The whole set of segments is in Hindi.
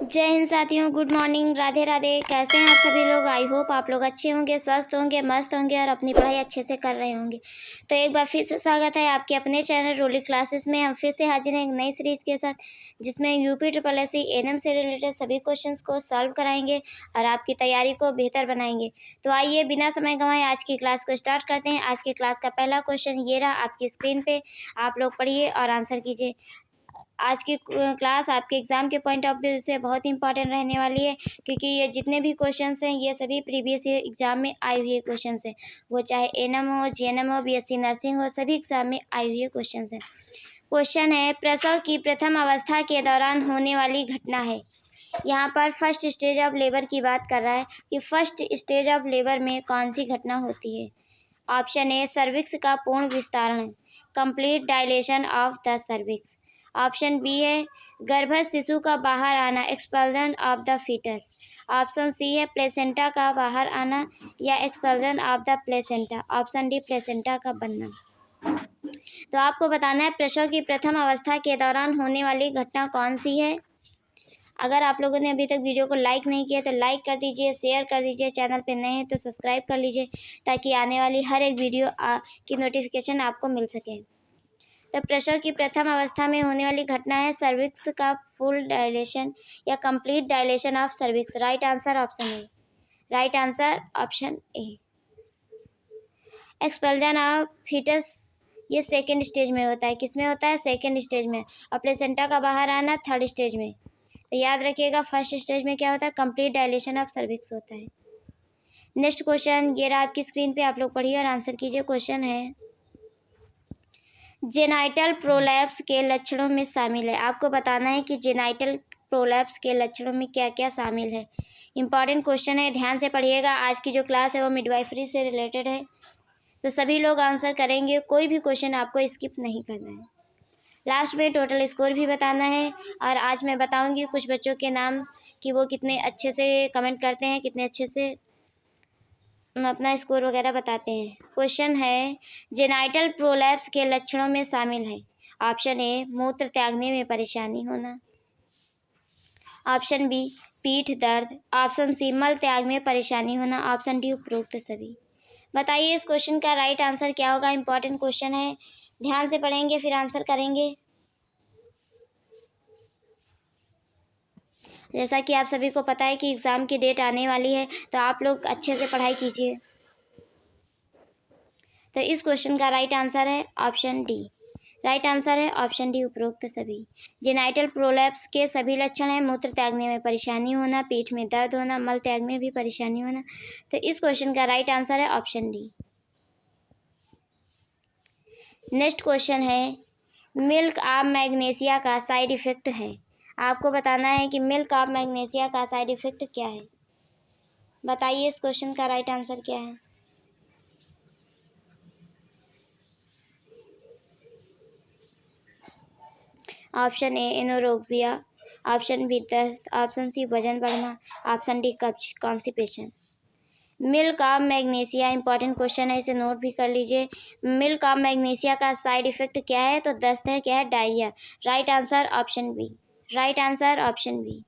जय हिंद साथियों, गुड मॉर्निंग, राधे राधे। कैसे हैं आप सभी लोग? आई होप आप लोग अच्छे होंगे, स्वस्थ होंगे, मस्त होंगे और अपनी पढ़ाई अच्छे से कर रहे होंगे। तो एक बार फिर से स्वागत है आपके अपने चैनल रोली क्लासेस में। हम फिर से हाजिर हैं एक नई सीरीज़ के साथ, जिसमें UP triple S C ANM से रिलेटेड सभी क्वेश्चंस को सॉल्व कराएंगे और आपकी तैयारी को बेहतर बनाएंगे। तो आइए बिना समय गंवाए आज की क्लास को स्टार्ट करते हैं। आज की क्लास का पहला क्वेश्चन ये रहा आपकी स्क्रीन पे, आप लोग पढ़िए और आंसर कीजिए। आज की क्लास आपके एग्ज़ाम के पॉइंट ऑफ व्यू से बहुत इंपॉर्टेंट रहने वाली है, क्योंकि ये जितने भी क्वेश्चंस हैं ये सभी प्रीवियस ईयर एग्ज़ाम में आए हुए क्वेश्चंस हैं। वो चाहे एएनएम हो, जीएनएम हो, बीएससी नर्सिंग हो, सभी एग्ज़ाम में आए हुए क्वेश्चंस हैं। क्वेश्चन है, प्रसव की प्रथम अवस्था के दौरान होने वाली घटना है। यहाँ पर फर्स्ट स्टेज ऑफ लेबर की बात कर रहा है कि फर्स्ट स्टेज ऑफ लेबर में कौन सी घटना होती है। ऑप्शन ए, सर्विक्स का पूर्ण विस्तारण, complete dilation of the cervix. Option B है गर्भस्थ शिशु का बाहर आना, expulsion of the foetus. Option C है प्लेसेंटा का बाहर आना या expulsion of the placenta. Option D placenta का बनना। तो आपको बताना है प्रसव की प्रथम अवस्था के दौरान होने वाली घटना कौन सी है। अगर आप लोगों ने अभी तक वीडियो को लाइक नहीं किया तो लाइक कर दीजिए, शेयर कर दीजिए, चैनल पे नए हैं तो सब्सक्राइब कर लीजिए, ताकि आने वाली हर एक वीडियो की नोटिफिकेशन आपको मिल सके। तो प्रसव की प्रथम अवस्था में होने वाली घटना है सर्विक्स का फुल डायलेशन या complete dilation of cervix. Right answer option A. Right answer option A. Expulsion of foetus ये सेकेंड स्टेज में होता है। किस में होता है? सेकेंड स्टेज में। और प्लेसेंटा का बाहर आना थर्ड स्टेज में। तो याद रखिएगा फर्स्ट स्टेज में क्या होता है? कंप्लीट डायलेशन ऑफ सर्विक्स होता है। नेक्स्ट क्वेश्चन ये रहा आपकी स्क्रीन पे, आप लोग पढ़िए और आंसर कीजिए। क्वेश्चन है, जेनाइटल प्रोलैप्स के लक्षणों में शामिल है। आपको बताना है कि जेनाइटल प्रोलैप्स के लक्षणों में क्या क्या शामिल है। इंपॉर्टेंट क्वेश्चन है, ध्यान से पढ़िएगा। आज की जो क्लास है वो मिडवाइफरी से रिलेटेड है, तो सभी लोग आंसर करेंगे, कोई भी क्वेश्चन आपको स्किप नहीं करना है। लास्ट में टोटल स्कोर भी बताना है, और आज मैं बताऊंगी कुछ बच्चों के नाम कि वो कितने अच्छे से कमेंट करते हैं, कितने अच्छे से अपना स्कोर वगैरह बताते हैं। क्वेश्चन है, जेनाइटल प्रोलैप्स के लक्षणों में शामिल है। ऑप्शन ए, मूत्र त्यागने में परेशानी होना। ऑप्शन बी, पीठ दर्द। ऑप्शन सी, मल त्याग में परेशानी होना। ऑप्शन डी, उपरोक्त सभी। बताइए इस क्वेश्चन का राइट आंसर क्या होगा। इंपॉर्टेंट क्वेश्चन है, ध्यान से पढ़ेंगे फिर आंसर करेंगे। जैसा कि आप सभी को पता है कि एग्ज़ाम की डेट आने वाली है, तो आप लोग अच्छे से पढ़ाई कीजिए। तो इस क्वेश्चन का राइट आंसर है ऑप्शन डी। राइट आंसर है ऑप्शन डी, उपरोक्त सभी। जेनाइटल प्रोलैप्स के सभी लक्षण हैं मूत्र त्यागने में परेशानी होना, पीठ में दर्द होना, मल त्याग में भी परेशानी होना। तो इस क्वेश्चन का राइट आंसर है ऑप्शन डी। नेक्स्ट क्वेश्चन है, मिल्क ऑफ मैग्नीशिया का साइड इफेक्ट है। आपको बताना है कि मिल्क ऑफ मैग्नीशिया का साइड इफेक्ट क्या है। बताइए इस क्वेश्चन का राइट आंसर क्या है। Option A, anorexia. Option B, दस्त। ऑप्शन सी, वजन बढ़ना। ऑप्शन डी, कब्ज, constipation. Milk of magnesia important question है, इसे नोट भी कर लीजिए। मिल्क ऑफ मैग्नीशिया का साइड इफेक्ट क्या है? तो दस्त है। क्या है? Diarrhoea. Right answer option B. Right answer option B.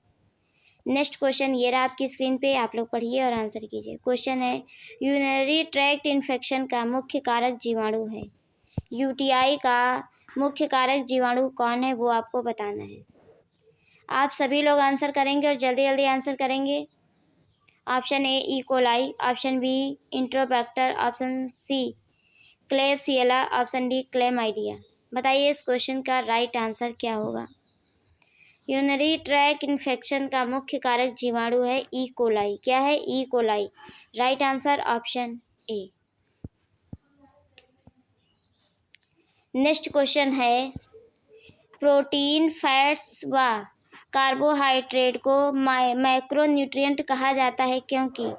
Next question ये रहा आपकी स्क्रीन पे, आप लोग पढ़िए और आंसर कीजिए। क्वेश्चन है, यूरिनरी ट्रैक्ट इन्फेक्शन का मुख्य कारक जीवाणु है। यूटीआई का मुख्य कारक जीवाणु कौन है, वो आपको बताना है। आप सभी लोग आंसर करेंगे और जल्दी जल्दी आंसर करेंगे। Option A, E coli. Option B, Enterobacter. Option C, Klebsiella. Option D, Chlamydia. बताइए इस क्वेश्चन का राइट आंसर क्या होगा। यूरिनरी ट्रैक्ट इन्फेक्शन का मुख्य कारक जीवाणु है ई कोलाई। क्या है? E coli. Right answer option A. Next question है, प्रोटीन, फैट्स व कार्बोहाइड्रेट को मैक्रोन्यूट्रिएंट कहा जाता है क्योंकि।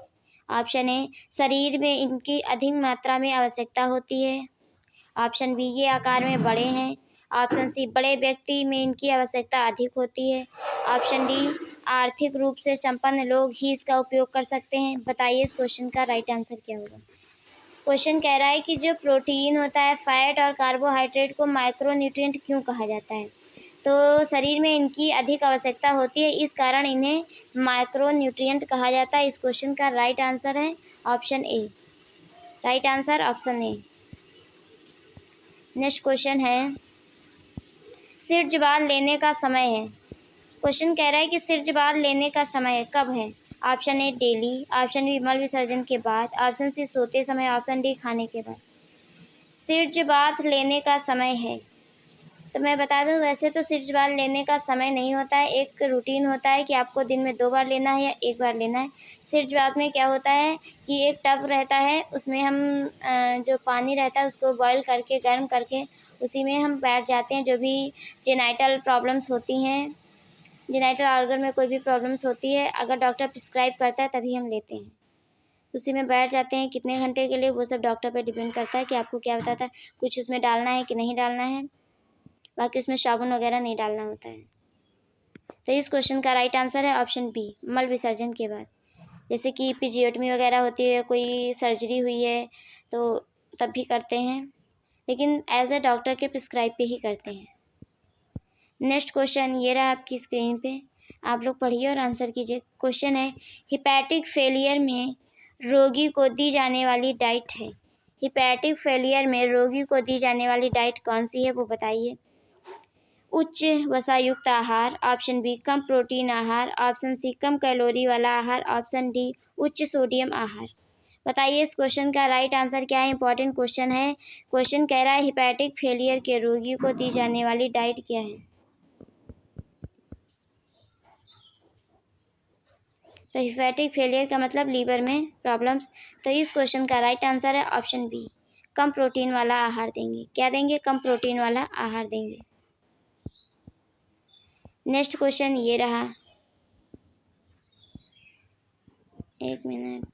ऑप्शन ए, शरीर में इनकी अधिक मात्रा में आवश्यकता होती है। ऑप्शन बी, ये आकार में बड़े हैं। ऑप्शन सी, बड़े व्यक्ति में इनकी आवश्यकता अधिक होती है। ऑप्शन डी, आर्थिक रूप से संपन्न लोग ही इसका उपयोग कर सकते हैं। बताइए इस क्वेश्चन का राइट आंसर क्या होगा। क्वेश्चन कह रहा है कि जो प्रोटीन होता है, फैट और कार्बोहाइड्रेट को माइक्रोन्यूट्रिएंट क्यों कहा जाता है। तो शरीर में इनकी अधिक आवश्यकता होती है, इस कारण इन्हें माइक्रो न्यूट्रिएंट कहा जाता है। इस क्वेश्चन का राइट आंसर है option A. Right answer option A. Next question है सिरजबाल लेने का समय है। क्वेश्चन कह रहा है कि सिरजबाल लेने का समय कब है। Option A daily, option B मल विसर्जन के बाद, ऑप्शन सी सोते समय, ऑप्शन डी खाने के बाद। सिरजबाल लेने का समय है, तो मैं बता दूं वैसे तो सिरजबाल लेने का समय नहीं होता है, एक रूटीन होता है कि आपको दिन में 2 बार लेना है या 1 बार लेना है। सिरजबाल में क्या होता है कि एक टब रहता है, उसमें हम जो पानी रहता है उसको बॉईल करके गर्म करके उसी में हम बैठ जाते हैं। जो भी जेनाइटल प्रॉब्लम्स होती हैं, जेनाइटल ऑर्गन में कोई भी प्रॉब्लम्स होती है, अगर डॉक्टर प्रिस्क्राइब करता है तभी हम लेते हैं। उसी में बैठ जाते हैं। कितने घंटे के लिए वो सब डॉक्टर पर डिपेंड करता है कि आपको क्या बताता है, कुछ उसमें डालना है कि नहीं डालना है। बाकी उसमें साबुन वगैरह नहीं डालना होता है। तो इस क्वेश्चन का राइट आंसर है ऑप्शन बी मल विसर्जन के बाद। जैसे कि एपिजियोटमी वगैरह होती है, कोई सर्जरी हुई है तो तब भी करते हैं, लेकिन एज ए डॉक्टर के प्रिस्क्राइब पे ही करते हैं। नेक्स्ट क्वेश्चन ये रहा आपकी स्क्रीन पे, आप लोग पढ़िए और आंसर कीजिए। क्वेश्चन है हिपैटिक फेलियर में रोगी को दी जाने वाली डाइट है। हिपैटिक फेलियर में रोगी को दी जाने वाली डाइट कौन सी है वो बताइए। उच्च वसायुक्त आहार, ऑप्शन बी कम प्रोटीन आहार, ऑप्शन सी कम कैलोरी वाला आहार, ऑप्शन डी उच्च सोडियम आहार। बताइए इस क्वेश्चन का राइट आंसर क्या है। इंपॉर्टेंट क्वेश्चन है। क्वेश्चन कह रहा है हिपैटिक फेलियर के रोगी को दी जाने वाली डाइट क्या है। तो हिपैटिक फेलियर का मतलब लीवर में प्रॉब्लम्स। तो इस क्वेश्चन का राइट आंसर है ऑप्शन बी कम प्रोटीन वाला आहार देंगे। क्या देंगे? कम प्रोटीन वाला आहार देंगे। नेक्स्ट क्वेश्चन ये रहा, एक मिनट।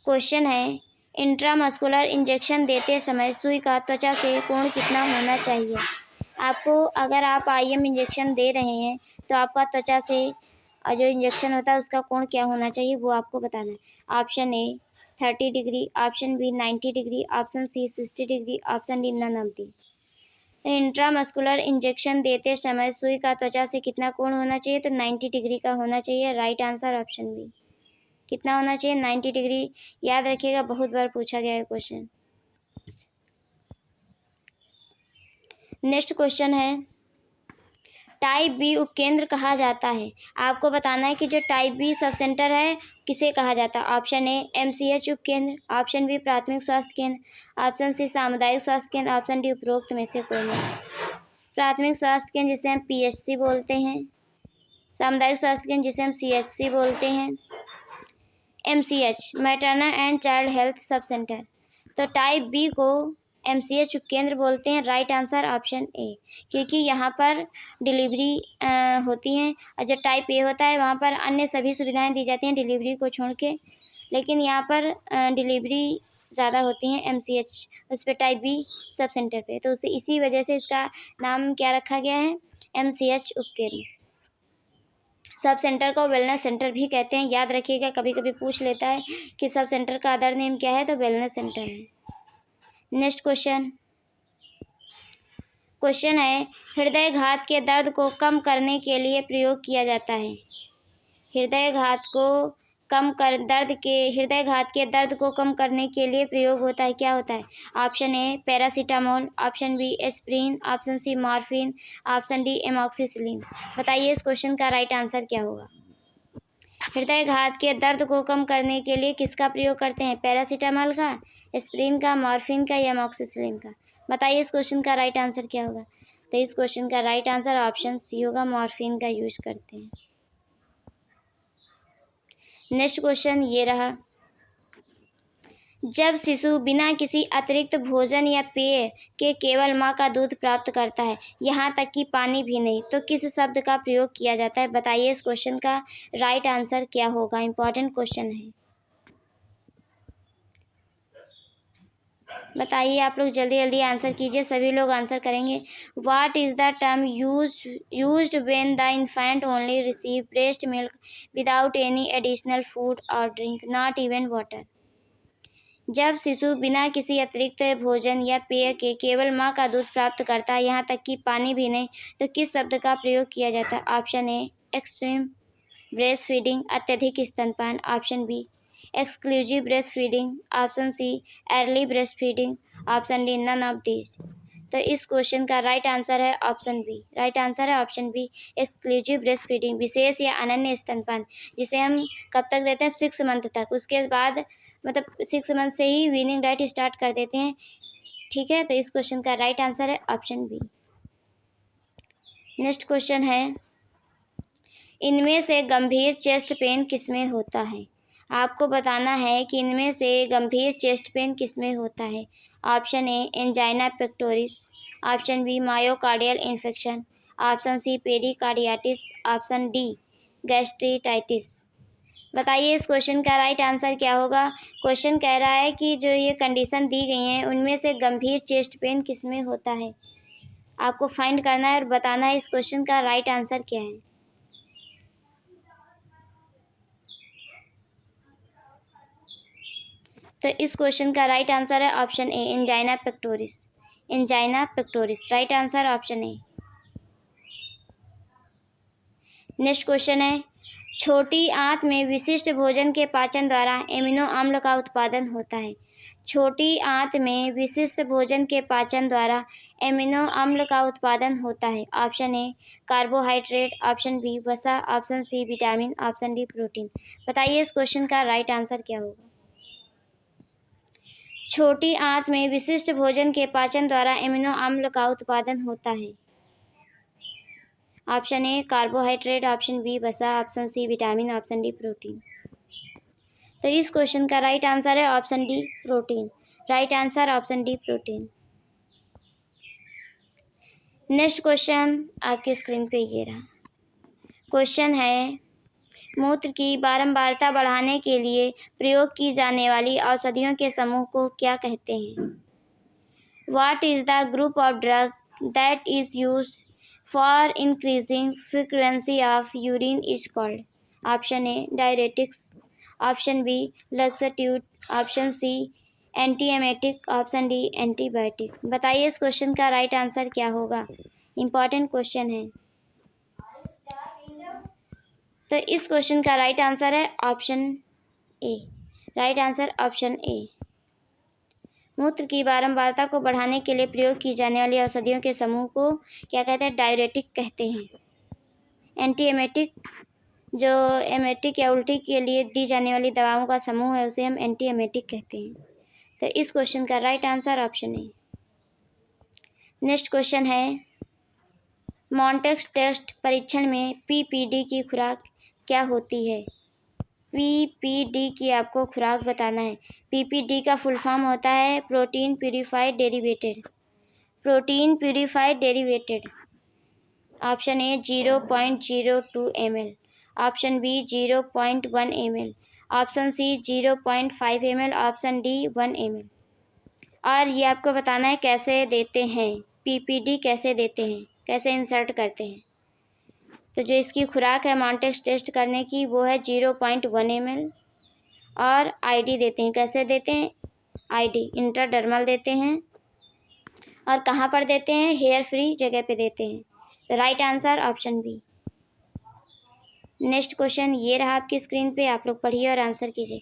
क्वेश्चन है इंट्रामस्कुलर इंजेक्शन देते समय सुई का त्वचा से कोण कितना होना चाहिए। आपको अगर आप IM इंजेक्शन दे रहे हैं तो आपका त्वचा से जो इंजेक्शन होता है उसका कोण क्या होना चाहिए वो आपको बताना है। Option A 30 degree, option B 90 degree, option C 60 degree, option D none of the. Intramuscular injection देते समय सुई का त्वचा से कितना कोण होना चाहिए, तो 90 डिग्री का होना चाहिए। Right answer option B. कितना होना चाहिए? 90 डिग्री। याद रखिएगा, बहुत बार पूछा गया है क्वेश्चन। नेक्स्ट क्वेश्चन है टाइप बी उपकेंद्र कहा जाता है। आपको बताना है कि जो टाइप बी सब सेंटर है किसे कहा जाता है। ऑप्शन ए MCH उपकेंद्र, ऑप्शन बी प्राथमिक स्वास्थ्य केंद्र, ऑप्शन सी सामुदायिक स्वास्थ्य केंद्र, ऑप्शन डी उपरोक्त में से कोई नहीं। प्राथमिक स्वास्थ्य केंद्र जिसे हम PHC बोलते हैं, सामुदायिक स्वास्थ्य केंद्र जिसे हम CHC बोलते हैं, MCH maternal and child health sub centre. तो टाइप बी को MCH उपकेंद्र बोलते हैं। राइट आंसर ऑप्शन ए, क्योंकि यहाँ पर डिलीवरी होती हैं, और जो टाइप ए होता है वहाँ पर अन्य सभी सुविधाएं दी जाती हैं डिलीवरी को छोड़ के, लेकिन यहाँ पर डिलीवरी ज़्यादा होती हैं MCH उस पर टाइप बी सब सेंटर पे। तो उसे इसी वजह से इसका नाम क्या रखा गया है, MCH उपकेंद्र। सब सेंटर को वेलनेस सेंटर भी कहते हैं। याद रखिएगा, कभी कभी पूछ लेता है कि सब सेंटर का अदर नेम क्या है, तो वेलनेस सेंटर है। नेक्स्ट क्वेश्चन है हृदयघात के दर्द को कम करने के लिए प्रयोग किया जाता है। हृदयघात के दर्द को कम करने के लिए प्रयोग होता है, क्या होता है। Option A paracetamol, option B aspirin, option C morphine, option D amoxicillin. बताइए इस क्वेश्चन का राइट आंसर क्या होगा। हृदयघात के दर्द को कम करने के लिए किसका प्रयोग करते हैं, पैरासीटामोल का, एस्प्रिन का, मॉर्फिन का या एमॉक्सिसिलिन का। बताइए इस क्वेश्चन का राइट आंसर क्या होगा। तो इस क्वेश्चन का राइट आंसर ऑप्शन सी होगा, मॉर्फिन का यूज करते हैं। नेक्स्ट क्वेश्चन ये रहा, जब शिशु बिना किसी अतिरिक्त भोजन या पेय के केवल माँ का दूध प्राप्त करता है, यहाँ तक कि पानी भी नहीं, तो किस शब्द का प्रयोग किया जाता है। बताइए इस क्वेश्चन का राइट आंसर क्या होगा। इंपॉर्टेंट क्वेश्चन है, बताइए आप लोग जल्दी जल्दी आंसर कीजिए, सभी लोग आंसर करेंगे। What is the term used when the infant only receive breast milk without any additional food और ड्रिंक, नॉट इवन वाटर। जब शिशु बिना किसी अतिरिक्त भोजन या पेय के केवल माँ का दूध प्राप्त करता है, यहाँ तक कि पानी भी नहीं, तो किस शब्द का प्रयोग किया जाता है? Option A extreme breast feeding, अत्यधिक स्तनपान। Option B exclusive breast feeding. Option C early breast feeding. Option D none of these. तो इस क्वेश्चन का राइट आंसर है ऑप्शन बी। राइट आंसर है option B, exclusive breast feeding, विशेष या अनन्य स्तनपान, जिसे हम कब तक देते हैं? 6 मंथ तक। उसके बाद मतलब 6 मंथ से ही वीनिंग डाइट स्टार्ट कर देते हैं। ठीक है, तो इस क्वेश्चन का राइट आंसर है ऑप्शन बी। नेक्स्ट क्वेश्चन है, इनमें से गंभीर चेस्ट पेन किसमें होता है? आपको बताना है कि इनमें से गंभीर चेस्ट पेन किसमें होता है। Option A angina pectoris. Option B myocardial infection. Option C pericarditis. Option D gastritis. बताइए इस क्वेश्चन का राइट आंसर क्या होगा। क्वेश्चन कह रहा है कि जो ये कंडीशन दी गई हैं उनमें से गंभीर चेस्ट पेन किसमें होता है। आपको फाइंड करना है और बताना है इस क्वेश्चन का राइट आंसर क्या है। तो इस क्वेश्चन का राइट आंसर है option A angina pectoris. Angina pectoris, right answer option A. Next question है, छोटी आंत में विशिष्ट भोजन के पाचन द्वारा एमिनो अम्ल का उत्पादन होता है। छोटी आंत में विशिष्ट भोजन के पाचन द्वारा एमिनो अम्ल का उत्पादन होता है। Option A carbohydrate. Option B वसा। Option C vitamin. Option D protein. बताइए इस क्वेश्चन का राइट आंसर क्या होगा। छोटी आंत में विशिष्ट भोजन के पाचन द्वारा एमिनो अम्ल का उत्पादन होता है। Option A carbohydrate. Option B वसा। Option C vitamin. Option D protein. तो इस क्वेश्चन का राइट आंसर है option D protein. Right answer option D protein. Next question आपकी स्क्रीन पे ये रहा। क्वेश्चन है, मूत्र की बारंबारता बढ़ाने के लिए प्रयोग की जाने वाली औषधियों के समूह को क्या कहते हैं? What is the group of drug that is used for increasing frequency of urine is called? Option A diuretics. Option B laxative. Option C antiemetic. Option D antibiotic. बताइए इस क्वेश्चन का राइट आंसर क्या होगा। इम्पॉर्टेंट क्वेश्चन है। तो इस क्वेश्चन का राइट आंसर है option A. Right answer option ए। मूत्र की बारंबारता को बढ़ाने के लिए प्रयोग की जाने वाली औषधियों के समूह को क्या कहते हैं? डायरेटिक कहते हैं। एंटीएमेटिक, जो एमेटिक या उल्टी के लिए दी जाने वाली दवाओं का समूह है उसे हम एंटीएमेटिक कहते हैं। तो इस क्वेश्चन का right answer option A. Next question है, मॉन्टेक्स टेस्ट परीक्षण में पीपीडी की खुराक क्या होती है? पीपीडी की आपको खुराक बताना है। पीपीडी का फुल फॉर्म होता है protein purified derivated. Protein purified derivated. Option A 0.02 ml। Option B 0.1 ml। Option C 0.5 ml। Option D 1 ml। और ये आपको बताना है कैसे देते हैं, पीपीडी कैसे देते हैं, कैसे इंसर्ट करते हैं। तो जो इसकी खुराक है मॉन्टेक्स टेस्ट करने की वो है 0.1 ml। और आईडी देते हैं। कैसे देते हैं? आईडी इंट्राडर्मल देते हैं। और कहाँ पर देते हैं? हेयर फ्री जगह पे देते हैं। तो right answer option B. Next question ये रहा आपकी स्क्रीन पे, आप लोग पढ़िए और आंसर कीजिए।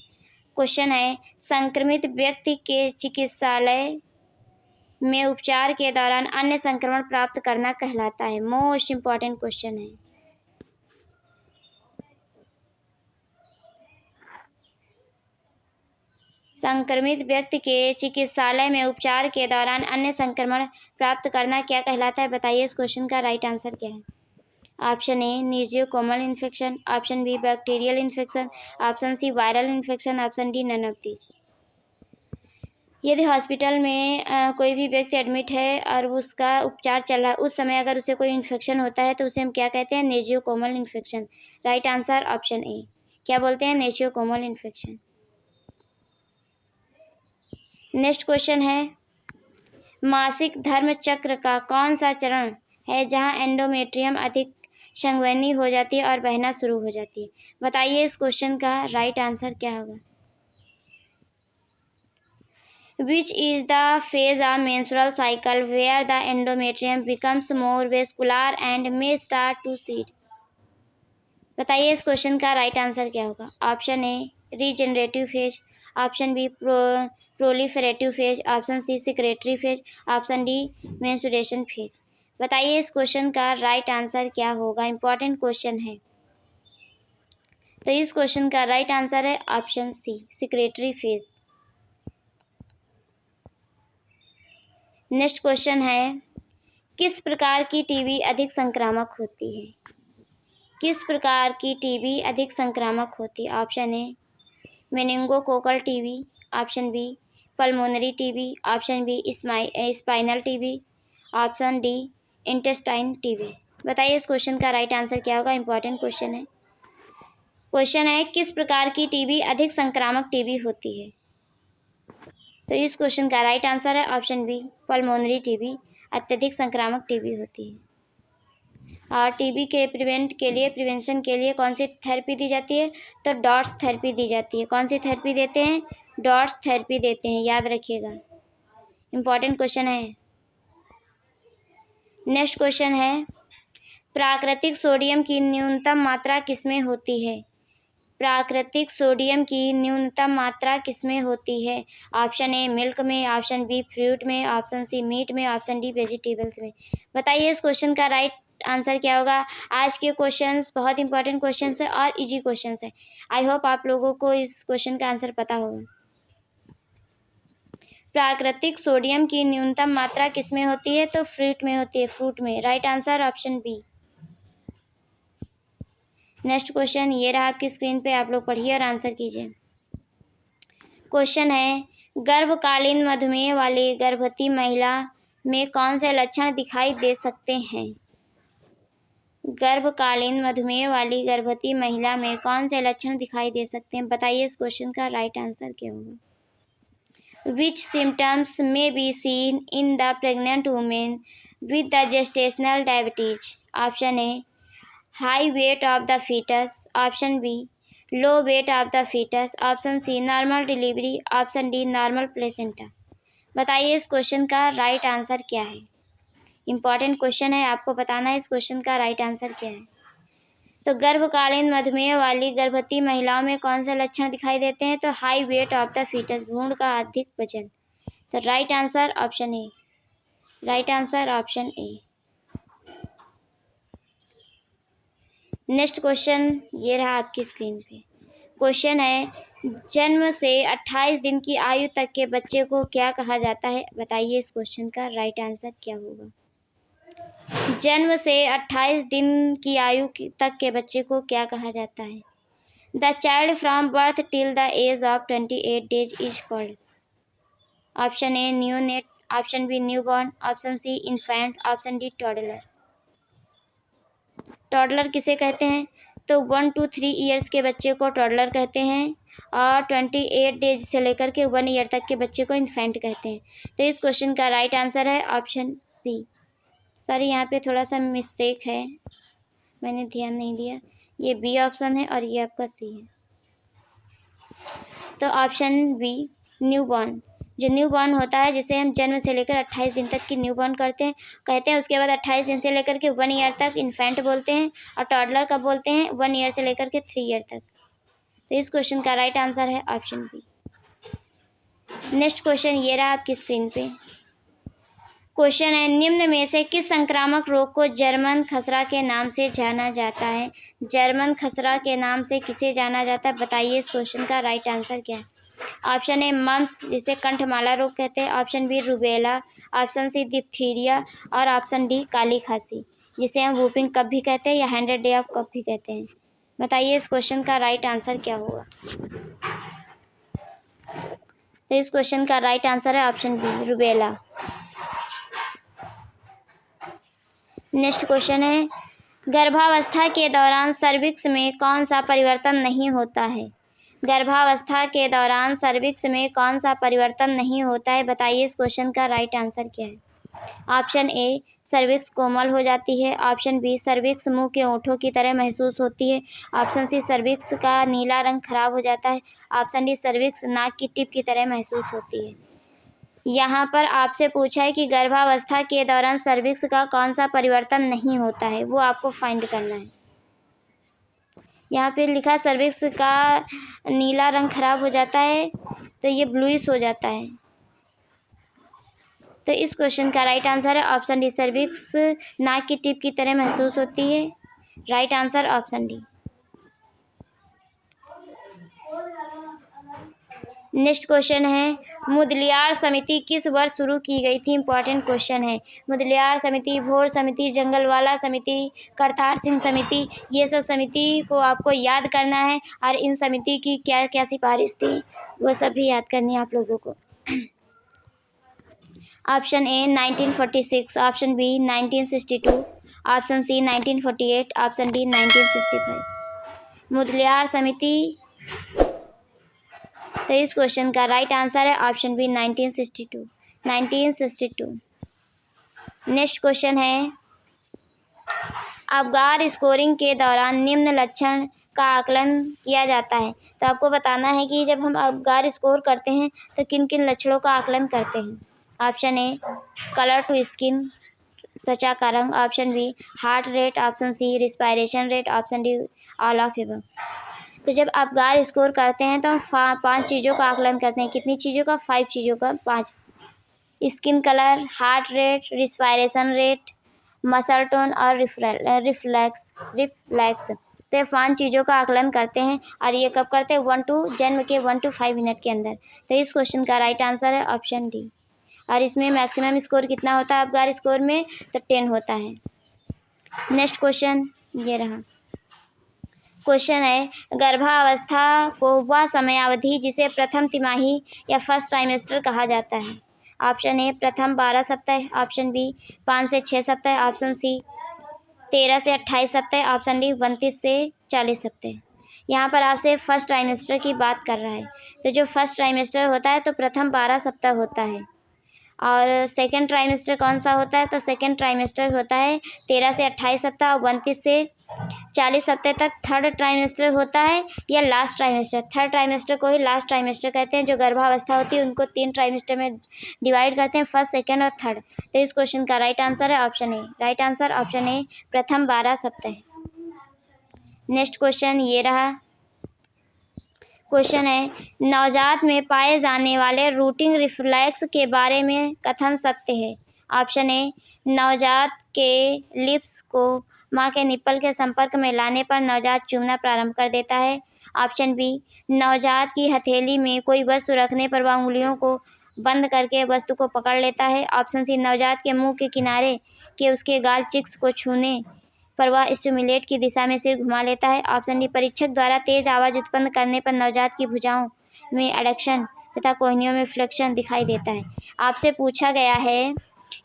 क्वेश्चन है, संक्रमित व्यक्ति के चिकित्सालय में उपचार के दौरान अन्य संक्रमण प्राप्त करना कहलाता है। मोस्ट इम्पॉर्टेंट क्वेश्चन है। संक्रमित व्यक्ति के चिकित्सालय में उपचार के दौरान अन्य संक्रमण प्राप्त करना क्या कहलाता है? बताइए इस क्वेश्चन का राइट आंसर क्या है। Option A nosocomial infection. Option B bacterial infection. Option C viral infection. Option D none of these. यदि हॉस्पिटल में कोई भी व्यक्ति एडमिट है और उसका उपचार चल रहा है, उस समय अगर उसे कोई इन्फेक्शन होता है तो उसे हम क्या कहते हैं? Nosocomial infection. Right answer option A. क्या बोलते हैं? Nosocomial infection. नेक्स्ट क्वेश्चन है, मासिक धर्म चक्र का कौन सा चरण है जहां एंडोमेट्रियम अधिक संवहनी हो जाती है और बहना शुरू हो जाती है? बताइए इस क्वेश्चन का राइट आंसर क्या होगा। Which is the phase of menstrual cycle where the endometrium becomes more vascular and may start to shed. बताइए इस क्वेश्चन का राइट आंसर क्या होगा। Option A regenerative phase, option B proliferative phase, option C secretory phase, option D menstruation phase. बताइए इस क्वेश्चन का राइट आंसर क्या होगा। इंपॉर्टेंट क्वेश्चन है। तो इस क्वेश्चन का राइट आंसर है option C secretory phase. Next question है, किस प्रकार की टीबी अधिक संक्रामक होती है। किस प्रकार की टीबी अधिक संक्रामक होती है। Option A meningococcal TB, option B pulmonary TB, option B spinal TB, option D intestine TB. बताइए इस क्वेश्चन का राइट आंसर क्या होगा। इंपॉर्टेंट क्वेश्चन है। क्वेश्चन है किस प्रकार की टीबी अधिक संक्रामक टीबी होती है। तो इस क्वेश्चन का राइट आंसर है ऑप्शन बी पल्मोनरी टीबी अत्यधिक संक्रामक टीबी होती है। और टीबी के प्रिवेंशन के लिए कौन सी थेरेपी दी जाती है। तो डॉट्स थेरेपी दी जाती है। कौन सी थेरेपी देते हैं। डॉट्स थेरेपी देते हैं, याद रखिएगा। इंपॉर्टेंट क्वेश्चन है। नेक्स्ट क्वेश्चन है, प्राकृतिक सोडियम की न्यूनतम मात्रा किसमें होती है। प्राकृतिक सोडियम की न्यूनतम मात्रा किसमें होती है। ऑप्शन ए मिल्क में, ऑप्शन बी फ्रूट में, ऑप्शन सी मीट में, ऑप्शन डी वेजिटेबल्स में। बताइए इस क्वेश्चन का राइट आंसर क्या होगा। आज के क्वेश्चंस बहुत इंपॉर्टेंट क्वेश्चंस है और इजी क्वेश्चंस है। आई होप आप लोगों को इस क्वेश्चन का आंसर पता होगा। प्राकृतिक सोडियम की न्यूनतम मात्रा किसमें होती है। तो फ्रूट में होती है, फ्रूट में। Right answer option B. Next question ये रहा आपकी स्क्रीन पे, आप लोग पढ़िए और आंसर कीजिए। क्वेश्चन है, गर्भकालीन मधुमेह वाली गर्भवती महिला में कौन से लक्षण दिखाई दे सकते हैं। गर्भकालीन मधुमेह वाली गर्भवती महिला में कौन से लक्षण दिखाई दे सकते हैं। बताइए इस क्वेश्चन का राइट आंसर क्या होगा। Which symptoms may be seen in the pregnant women with the gestational diabetes. Option A high weight of the foetus, option B low weight of the foetus, option C normal delivery, option D normal placenta. बताइए इस क्वेश्चन का राइट आंसर क्या है। इंपॉर्टेंट क्वेश्चन है, आपको बताना है इस क्वेश्चन का राइट आंसर क्या है। तो गर्भकालीन मधुमेह वाली गर्भवती महिलाओं में कौन से लक्षण दिखाई देते हैं। तो high weight of the foetus, भ्रूण का अधिक वजन। तो right answer option A. Right answer option A. Next question ये रहा आपकी स्क्रीन पे। क्वेश्चन है, जन्म से 28 दिन की आयु तक के बच्चे को क्या कहा जाता है। बताइए इस क्वेश्चन का राइट आंसर क्या होगा। जन्म से 28 दिन की आयु तक के बच्चे को क्या कहा जाता है। The child from birth till the age of 28 days is called. Option A neonate, option B newborn, option C infant, option D toddler. Toddler किसे कहते हैं। तो 1 to 3 ईयर्स के बच्चे को टॉडलर कहते हैं और 28 डेज से लेकर के 1 ईयर तक के बच्चे को इन्फेंट कहते हैं। तो इस क्वेश्चन का राइट आंसर है ऑप्शन सी। सॉरी यहाँ पे थोड़ा सा मिस्टेक है, मैंने ध्यान नहीं दिया। ये बी ऑप्शन है और ये आपका सी है। तो ऑप्शन बी न्यूबॉर्न, जो न्यूबॉर्न होता है जिसे हम जन्म से लेकर 28 दिन तक की न्यूबॉर्न कहते हैं। उसके बाद 28 दिन से लेकर के 1 ईयर तक इन्फेंट बोलते हैं और टॉडलर कब बोलते हैं। 1 ईयर से लेकर के 3 ईयर तक। तो इस क्वेश्चन का राइट आंसर है ऑप्शन बी। नेक्स्ट क्वेश्चन ये रहा आपकी स्क्रीन पे। क्वेश्चन है, निम्न में से किस संक्रामक रोग को जर्मन खसरा के नाम से जाना जाता है। जर्मन खसरा के नाम से किसे जाना जाता है। बताइए इस क्वेश्चन का राइट आंसर क्या है। ऑप्शन ए मम्स, जिसे कंठमाला रोग कहते हैं, option B rubella, option C diphtheria और ऑप्शन डी काली खांसी, जिसे हम वूपिंग कफ भी कहते हैं या 100 डे ऑफ कफ भी कहते हैं। बताइए इस क्वेश्चन का राइट आंसर क्या होगा। तो इस क्वेश्चन का राइट आंसर है option B rubella. Next question है, गर्भावस्था के दौरान सर्विक्स में कौन सा परिवर्तन नहीं होता है। गर्भावस्था के दौरान सर्विक्स में कौन सा परिवर्तन नहीं होता है। बताइए इस क्वेश्चन का राइट आंसर क्या है। ऑप्शन ए सर्विक्स कोमल हो जाती है, ऑप्शन बी सर्विक्स मुंह के ओंठों की तरह महसूस होती है, ऑप्शन सी सर्विक्स का नीला रंग खराब हो जाता है, ऑप्शन डी सर्विक्स नाक की टिप की तरह महसूस होती है। यहाँ पर आपसे पूछा है कि गर्भावस्था के दौरान सर्विक्स का कौन सा परिवर्तन नहीं होता है, वो आपको फाइंड करना है। यहाँ पे लिखा सर्विक्स का नीला रंग खराब हो जाता है तो ये ब्लूइश हो जाता है। तो इस क्वेश्चन का राइट आंसर है ऑप्शन डी, सर्विक्स नाक की टिप की तरह महसूस होती है। Right answer option D. Next question है, मुदलियार समिति किस वर्ष शुरू की गई थी? इंपॉर्टेंट क्वेश्चन है। मुदलियार समिति, भोर समिति, जंगलवाला समिति, करतार सिंह समिति, ये सब समिति को आपको याद करना है और इन समिति की क्या क्या सिफारिश थी वो सब भी याद करनी है आप लोगों को। Option A 1946, option B 1962, option C 1948, option D 1965। Mudaliar समिति, तो इस क्वेश्चन का राइट आंसर है ऑप्शन बी 1962। नेक्स्ट क्वेश्चन है, अबगार स्कोरिंग के दौरान निम्न लक्षण का आकलन किया जाता है। तो आपको बताना है कि जब हम अबगार स्कोर करते हैं तो किन किन लक्षणों का आकलन करते हैं। Option A colour to skin, त्वचा का रंग, option B heart rate, option C respiration rate, option D all of above. तो जब आप गार स्कोर करते हैं तो हम 5 चीज़ों का आकलन करते हैं। कितनी चीज़ों का? 5 चीज़ों का, 5। Skin colour, heart rate, respiration rate, muscle tone और रिफ्लेक्स। तो ये 5 चीज़ों का आकलन करते हैं और ये कब करते हैं? जन्म के 1 to 5 मिनट के अंदर। तो इस क्वेश्चन का राइट आंसर है ऑप्शन डी। और इसमें मैक्सिमम स्कोर कितना होता है अबगार स्कोर में? तो 10 होता है। नेक्स्ट क्वेश्चन ये रहा। क्वेश्चन है, गर्भावस्था को वह समयावधि जिसे प्रथम तिमाही या फर्स्ट ट्राइमेस्टर कहा जाता है। ऑप्शन ए प्रथम 12 सप्ताह, ऑप्शन बी 5 से 6 सप्ताह, ऑप्शन सी 13 से 28 सप्ताह, ऑप्शन डी 32 से 40 सप्ताह। यहाँ पर आपसे फर्स्ट ट्राइमेस्टर की बात कर रहा है। तो जो फर्स्ट ट्राइमेस्टर होता है तो प्रथम 12 सप्ताह होता है। और सेकेंड ट्राइमेस्टर कौन सा होता है? तो सेकेंड ट्राइमेस्टर होता है 13 से 28 सप्ताह और 32 से 40 सप्ताह तक। थर्ड ट्राइमेस्टर होता है या लास्ट ट्राइमेस्टर। थर्ड ट्राइमेस्टर को ही लास्ट ट्राइमेस्टर कहते हैं। जो गर्भावस्था होती है उनको 3 ट्राइमेस्टर में डिवाइड करते हैं, फर्स्ट, सेकेंड और थर्ड। तो इस क्वेश्चन का राइट आंसर है option A. Right answer option ए, प्रथम 12 सप्ताह। नेक्स्ट क्वेश्चन ये रहा। क्वेश्चन है, नवजात में पाए जाने वाले रूटिंग रिफ्लेक्स के बारे में कथन सत्य है। ऑप्शन ए नवजात के लिप्स को माँ के निप्पल के संपर्क में लाने पर नवजात चूमना प्रारंभ कर देता है। ऑप्शन बी नवजात की हथेली में कोई वस्तु रखने पर वह उंगलियों को बंद करके वस्तु को पकड़ लेता है। ऑप्शन सी नवजात के मुंह के किनारे के उसके गाल चिक्स को छूने पर वह स्टिमुलेट की दिशा में सिर घुमा लेता है। ऑप्शन डी परीक्षक द्वारा तेज आवाज़ उत्पन्न करने पर नवजात की भुजाओं में एडक्शन तथा कोहनियों में फ्लेक्शन दिखाई देता है। आपसे पूछा गया है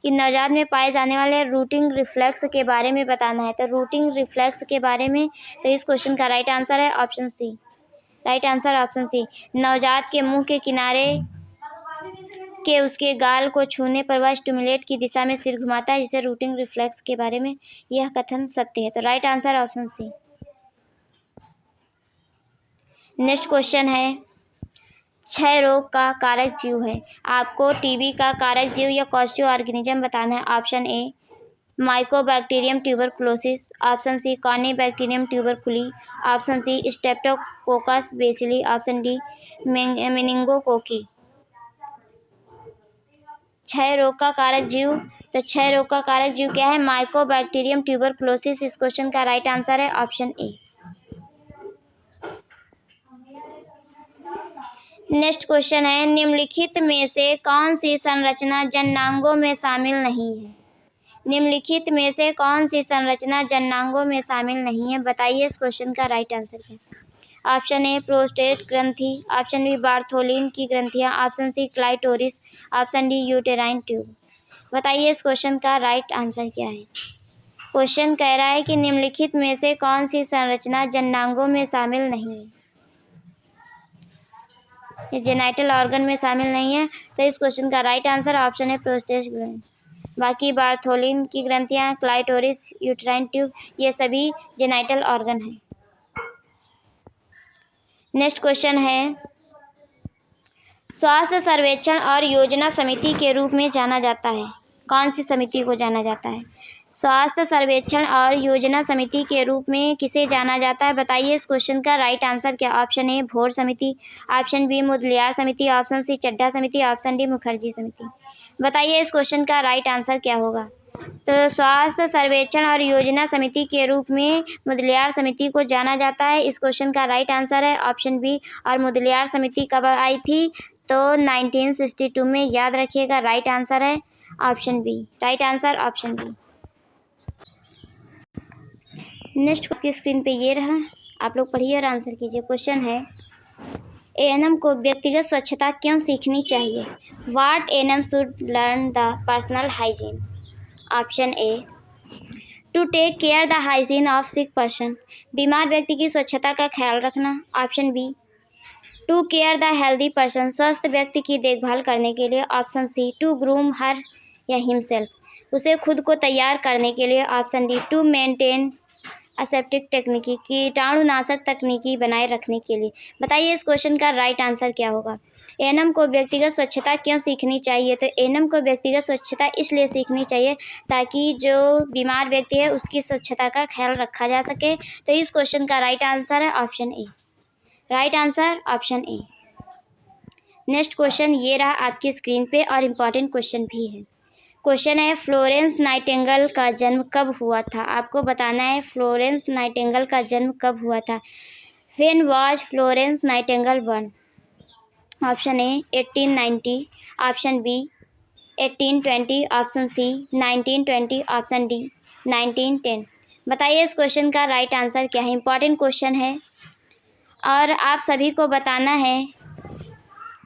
कि नवजात में पाए जाने वाले रूटिंग रिफ्लेक्स के बारे में बताना है। तो रूटिंग रिफ्लेक्स के बारे में, तो इस क्वेश्चन का राइट आंसर है option C. Right answer option C, नवजात के मुंह के किनारे के उसके गाल को छूने पर वह स्टिमुलेट की दिशा में सिर घुमाता है, जिसे रूटिंग रिफ्लेक्स के बारे में यह कथन सत्य है। तो right answer option C. Next question है, क्षय रोग का कारक जीव है। आपको टीबी का कारक जीव या कॉस्टियो ऑर्गेनिज्म बताना है। Option A mycobacterium tuberculosis, option C corynebacterium tuberculi, option C streptococcus bacilli, option D meningococci. क्षय रोग का कारक जीव, तो क्षय रोग का कारक जीव क्या है? Mycobacterium tuberculosis. इस क्वेश्चन का राइट आंसर है ऑप्शन ए। नेक्स्ट क्वेश्चन है, निम्नलिखित में से कौन सी संरचना जननांगों में शामिल नहीं है? निम्नलिखित में से कौन सी संरचना जननांगों में शामिल नहीं है? बताइए इस क्वेश्चन का राइट आंसर क्या है। ऑप्शन ए प्रोस्टेट ग्रंथि, ऑप्शन बी बार्थोलिन की ग्रंथियाँ, option C clitoris, option D uterine tube. बताइए इस क्वेश्चन का राइट आंसर क्या है। क्वेश्चन कह रहा है कि निम्नलिखित में से कौन सी संरचना जननांगों में शामिल नहीं है? ये जेनाइटल ऑर्गन में शामिल नहीं है। तो इस क्वेश्चन का राइट आंसर ऑप्शन है प्रोस्टेट ग्रंथि। बाकी बार्थोलिन की ग्रंथियाँ, क्लाइटोरिस, यूटेराइन ट्यूब, ये सभी जेनाइटल ऑर्गन हैं। नेक्स्ट क्वेश्चन है, स्वास्थ्य सर्वेक्षण और योजना समिति के रूप में जाना जाता है? कौन सी समिति को जाना जाता है? स्वास्थ्य सर्वेक्षण और योजना समिति के रूप में किसे जाना जाता है? बताइए इस क्वेश्चन का राइट आंसर क्या? ऑप्शन ए भोर समिति, ऑप्शन बी मुदलियार समिति, ऑप्शन सी चड्ढा समिति, ऑप्शन डी मुखर्जी समिति। बताइए इस क्वेश्चन का राइट आंसर क्या होगा? तो स्वास्थ्य सर्वेक्षण और योजना समिति के रूप में मुदलियार समिति को जाना जाता है। इस क्वेश्चन का राइट आंसर है ऑप्शन बी। और मुदलियार समिति कब आई थी? तो 1962 में। याद रखिएगा, राइट आंसर है option B. Right answer option B. Next आपकी स्क्रीन पे ये रहा, आप लोग पढ़िए और आंसर कीजिए। क्वेश्चन है एएनएम को व्यक्तिगत स्वच्छता क्यों सीखनी चाहिए? What ANM should learn the personal hygiene? Option A to take care the hygiene of sick person, बीमार व्यक्ति की स्वच्छता का ख्याल रखना। Option B to care the healthy person, स्वस्थ व्यक्ति की देखभाल करने के लिए। Option C to groom her या हिमसेल्फ, उसे खुद को तैयार करने के लिए। Option D to maintain aseptic technique, कीटाणुनाशक तकनीकी बनाए रखने के लिए। बताइए इस क्वेश्चन का राइट आंसर क्या होगा? एएनएम को व्यक्तिगत स्वच्छता क्यों सीखनी चाहिए? तो एएनएम को व्यक्तिगत स्वच्छता इसलिए सीखनी चाहिए ताकि जो बीमार व्यक्ति है उसकी स्वच्छता का ख्याल रखा जा सके। तो इस क्वेश्चन का राइट आंसर है option A. Right answer option A. Next question ये रहा आपकी स्क्रीन पे और इम्पॉर्टेंट क्वेश्चन भी है। क्वेश्चन है फ्लोरेंस नाइटिंगेल का जन्म कब हुआ था? आपको बताना है फ्लोरेंस नाइटिंगेल का जन्म कब हुआ था। When was Florence Nightingale born? Option A 1890, option B 1820, option C 1920, option D 1910। बताइए इस क्वेश्चन का राइट आंसर क्या है? इंपॉर्टेंट क्वेश्चन है और आप सभी को बताना है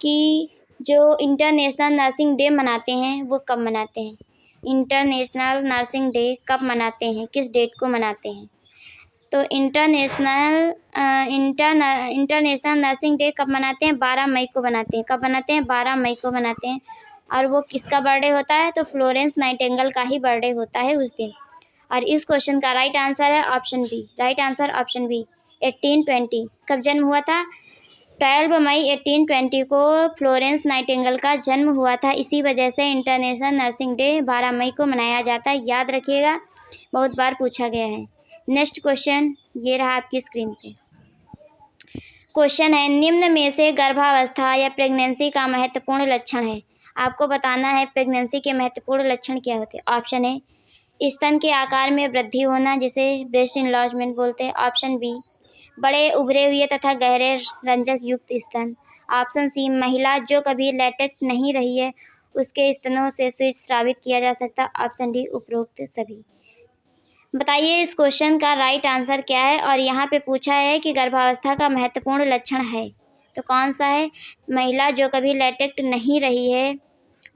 कि जो इंटरनेशनल नर्सिंग डे मनाते हैं वो कब मनाते हैं। इंटरनेशनल नर्सिंग डे कब मनाते हैं, किस डेट को मनाते हैं? तो इंटरनेशनल नर्सिंग डे कब मनाते हैं? 12 मई को मनाते हैं। कब मनाते हैं? 12 मई को मनाते हैं। और वो किसका बर्थडे होता है? तो फ्लोरेंस नाइटिंगेल का ही बर्थडे होता है उस दिन। और इस क्वेश्चन का राइट आंसर है option B. Right answer option B 1820। कब जन्म हुआ था? 12 मई 1820 को फ्लोरेंस नाइटिंगेल का जन्म हुआ था। इसी वजह से इंटरनेशनल नर्सिंग डे 12 मई को मनाया जाता है। याद रखिएगा, बहुत बार पूछा गया है। नेक्स्ट क्वेश्चन ये रहा आपकी स्क्रीन पे। क्वेश्चन है निम्न में से गर्भावस्था या प्रेगनेंसी का महत्वपूर्ण लक्षण है? आपको बताना है प्रेगनेंसी के महत्वपूर्ण लक्षण क्या होते हैं। ऑप्शन ए स्तन के आकार में वृद्धि होना, जिसे ब्रेस्ट इनलार्जमेंट बोलते हैं। ऑप्शन बी बड़े उभरे हुए तथा गहरे रंजक युक्त स्तन। ऑप्शन सी महिला जो कभी लैक्टेट नहीं रही है उसके स्तनों से स्वीट स्रावित किया जा सकता। ऑप्शन डी उपरोक्त सभी। बताइए इस क्वेश्चन का राइट आंसर क्या है? और यहाँ पे पूछा है कि गर्भावस्था का महत्वपूर्ण लक्षण है तो कौन सा है? महिला जो कभी लैक्टेट नहीं रही है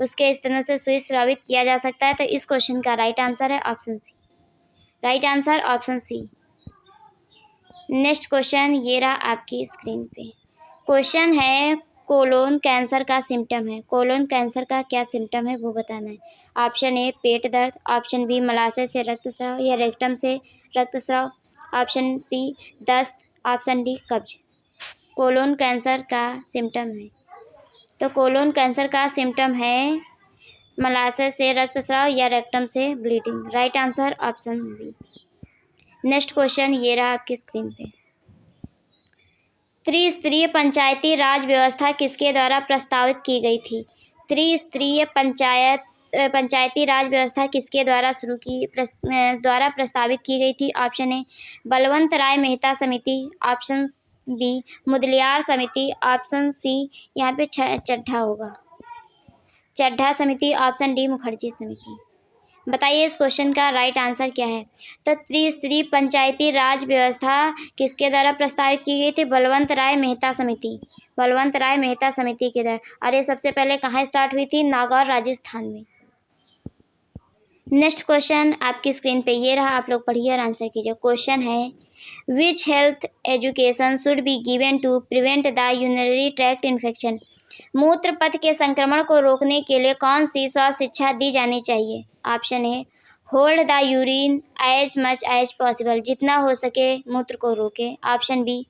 उसके स्तनों से स्वीट स्रावित किया जा सकता है। तो इस क्वेश्चन का राइट आंसर है option C. Right answer option C. Next question ये रहा आपकी स्क्रीन पे। क्वेश्चन है कोलोन कैंसर का सिम्टम है। कोलोन कैंसर का क्या सिम्टम है वो बताना है। ऑप्शन ए पेट दर्द, ऑप्शन बी मलाशय से रक्तस्राव या रेक्टम से रक्तस्राव, ऑप्शन सी दस्त, ऑप्शन डी कब्ज। कोलोन कैंसर का सिम्टम है तो कोलोन कैंसर का सिम्टम है मलाशय से रक्तस्राव या रेक्टम से bleeding. Right answer option B. Next question ये रहा आपकी स्क्रीन पे। त्रिस्तरीय पंचायती राज व्यवस्था किसके द्वारा प्रस्तावित की गई थी? त्रिस्तरीय पंचायती राज व्यवस्था किसके द्वारा प्रस्तावित की गई थी? ऑप्शन ए बलवंत राय मेहता समिति, ऑप्शन बी मुदलियार समिति, ऑप्शन सी यहाँ पे चड्ढा होगा, चड्ढा समिति, ऑप्शन डी मुखर्जी समिति। बताइए इस क्वेश्चन का राइट आंसर क्या है? तो त्रिस्तरीय पंचायती राज व्यवस्था किसके द्वारा प्रस्तावित की गई थी? बलवंत राय मेहता समिति, बलवंत राय मेहता समिति के द्वारा। और ये सबसे पहले कहाँ स्टार्ट हुई थी? नागौर राजस्थान में। नेक्स्ट क्वेश्चन आपकी स्क्रीन पे ये रहा, आप लोग पढ़िए और आंसर कीजिए। क्वेश्चन है which health education should be given to prevent the urinary tract infection? मूत्र पथ के संक्रमण को रोकने के लिए कौन सी स्वास्थ्य शिक्षा दी जानी चाहिए? Option A hold the urine as much as possible, जितना हो सके मूत्र को रोके। Option B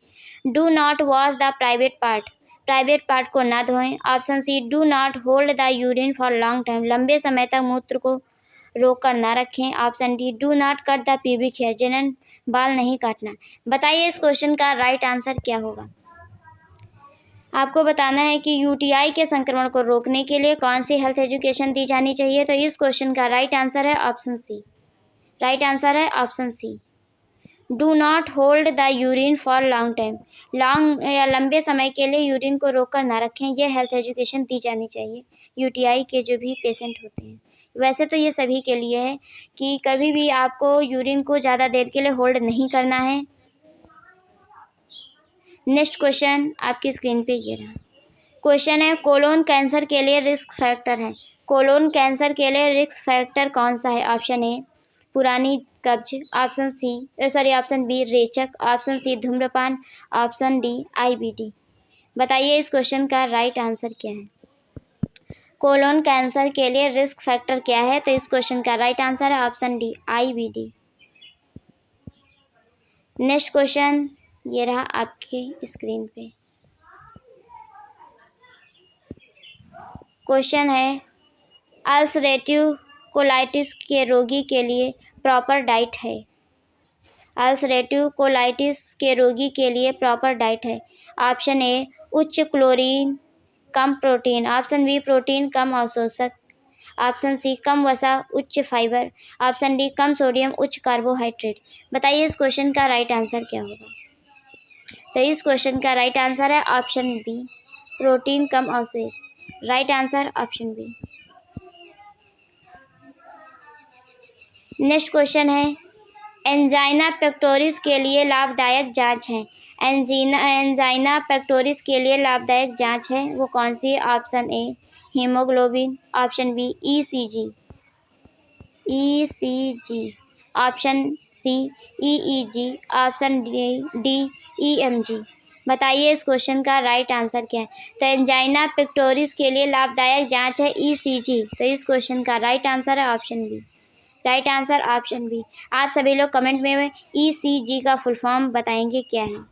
do not wash the private part, private part को ना धोएं। Option C, do not hold the urine for long time, लंबे समय तक मूत्र को रोक कर ना रखें। Option D, do not cut the pubic hair, जिन्हें बाल नहीं काटना। बताइए इस क्वेश्चन का राइट आंसर क्या होगा। आपको बताना है कि यूटीआई के संक्रमण को रोकने के लिए कौन सी हेल्थ एजुकेशन दी जानी चाहिए। तो इस क्वेश्चन का राइट आंसर है ऑप्शन सी। राइट आंसर है option C, do not hold the urine for long time, लंबे समय के लिए यूरिन को रोक कर ना रखें। यह हेल्थ एजुकेशन दी जानी चाहिए यूटीआई के जो भी पेशेंट होते हैं। वैसे तो ये सभी के लिए है कि कभी भी आपको यूरिन को ज़्यादा देर के लिए होल्ड नहीं करना है। नेक्स्ट क्वेश्चन आपकी स्क्रीन पे ये रहा। क्वेश्चन है, कोलोन कैंसर के लिए रिस्क फैक्टर है। कोलोन कैंसर के लिए रिस्क फैक्टर कौन सा है। ऑप्शन ए, पुरानी कब्ज। ऑप्शन बी, रेचक। ऑप्शन सी, धूम्रपान। Option D, IBD. बताइए इस क्वेश्चन का राइट आंसर क्या है। कोलोन कैंसर के लिए रिस्क फैक्टर क्या है। तो इस क्वेश्चन का राइट आंसर है option D, IBD. Next question ये रहा आपके स्क्रीन पे। क्वेश्चन है, अल्सरेटिव कोलाइटिस के रोगी के लिए प्रॉपर डाइट है। अल्सरेटिव कोलाइटिस के रोगी के लिए प्रॉपर डाइट है। ऑप्शन ए, उच्च क्लोरीन कम प्रोटीन। ऑप्शन बी, प्रोटीन कम अवशोषक। ऑप्शन सी, कम वसा उच्च फाइबर। ऑप्शन डी, कम सोडियम उच्च कार्बोहाइड्रेट। बताइए इस क्वेश्चन का राइट आंसर क्या होगा। तो इस क्वेश्चन का राइट आंसर है ऑप्शन बी, प्रोटीन कम अवशेष। Right answer option B. Next question है, एंजाइना पेक्टोरिस के लिए लाभदायक जांच है। एंजाइना पेक्टोरिस के लिए लाभदायक जांच है वो कौन सी है। Option A, hemoglobin. Option B, ECG. Option C, EEG. Option D, EMG. बताइए इस क्वेश्चन का राइट आंसर क्या है। तो एंजाइना पेक्टोरिस के लिए लाभदायक जांच है ईसीजी। तो इस क्वेश्चन का राइट आंसर है option B. Right answer option B. आप सभी लोग कमेंट में ईसीजी का फुल फॉर्म बताएंगे क्या है।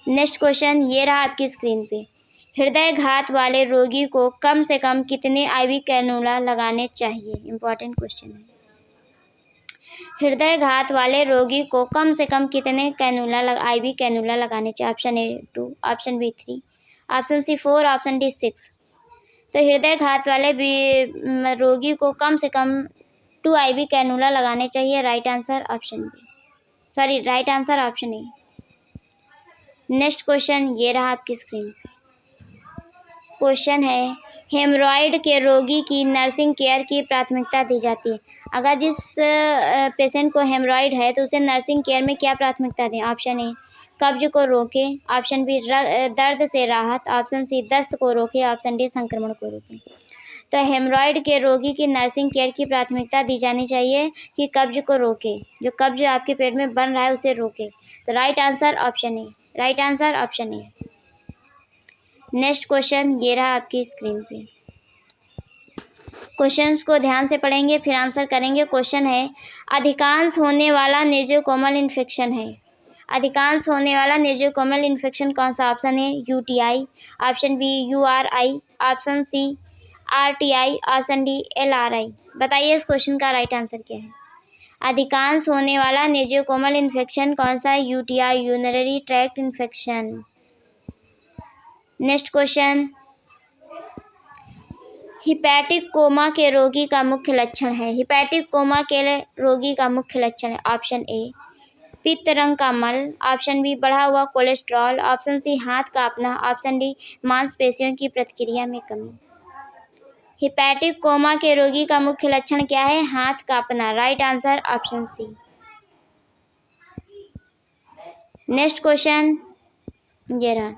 नेक्स्ट क्वेश्चन ये रहा आपकी स्क्रीन पे। हृदय घात वाले रोगी को कम से कम कितने आईवी कैनुला लगाने चाहिए। इंपॉर्टेंट क्वेश्चन है। हृदय घात वाले रोगी को कम से कम कितने आईवी कैनुला लगाने चाहिए। Option A 2, option B 3, option C 4, option D 6। तो हृदय घात वाले रोगी को कम से कम 2 आईवी कैनुला लगाने चाहिए। Right answer option B, right answer option A. Next question ये रहा आपकी स्क्रीन पे। क्वेश्चन है, हेमरॉइड के रोगी की नर्सिंग केयर की प्राथमिकता दी जाती है। अगर जिस पेशेंट को हेमरॉइड है तो उसे नर्सिंग केयर में क्या प्राथमिकता दें। ऑप्शन ए, कब्ज को रोके। ऑप्शन बी, दर्द से राहत। ऑप्शन सी, दस्त को रोके। ऑप्शन डी, संक्रमण को रोके। तो हेमरॉइड के रोगी की नर्सिंग केयर की प्राथमिकता दी जानी चाहिए कि कब्ज को रोके, जो कब्ज आपके पेट में बन रहा है उसे रोके। तो right answer option A. Right answer option A. Next question ये रहा आपकी स्क्रीन पे। क्वेश्चंस को ध्यान से पढ़ेंगे फिर आंसर करेंगे। क्वेश्चन है, अधिकांश होने वाला नेजोकोमल इन्फेक्शन है। अधिकांश होने वाला नेजोकोमल इन्फेक्शन कौन सा। Option A, UTI. Option B, URI. Option C, RTI. Option D, LRI. बताइए इस क्वेश्चन का राइट आंसर क्या है। अधिकांश होने वाला नेजोकोमल इन्फेक्शन कौन सा है। UTI, urinary tract infection. Next question, hepatic coma के रोगी का मुख्य लक्षण है। हिपैटिक कोमा के रोगी का मुख्य लक्षण है। ऑप्शन ए, पित्त रंग का मल। ऑप्शन बी, बढ़ा हुआ कोलेस्ट्रॉल। ऑप्शन सी, हाथ कांपना। ऑप्शन डी, मांसपेशियों की प्रतिक्रिया में कमी। हिपैटिक कोमा के रोगी का मुख्य लक्षण क्या है। हाथ कांपना। Right answer option C. Next question ये रहा,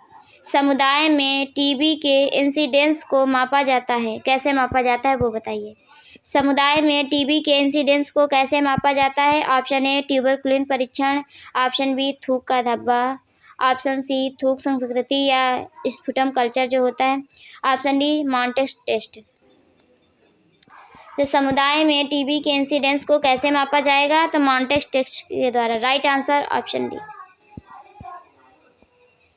समुदाय में टीबी के इंसिडेंस को मापा जाता है। कैसे मापा जाता है वो बताइए। समुदाय में टीबी के इंसिडेंस को कैसे मापा जाता है। ऑप्शन ए, ट्यूबरकुलिन परीक्षण। ऑप्शन बी, थूक का धब्बा। ऑप्शन सी, थूक संस्कृति या स्फुटम कल्चर जो होता है। Option D, Mantoux test. तो समुदाय में टीबी के इंसिडेंस को कैसे मापा जाएगा। तो मॉन्टेक्स टेस्ट के द्वारा। Right answer option D.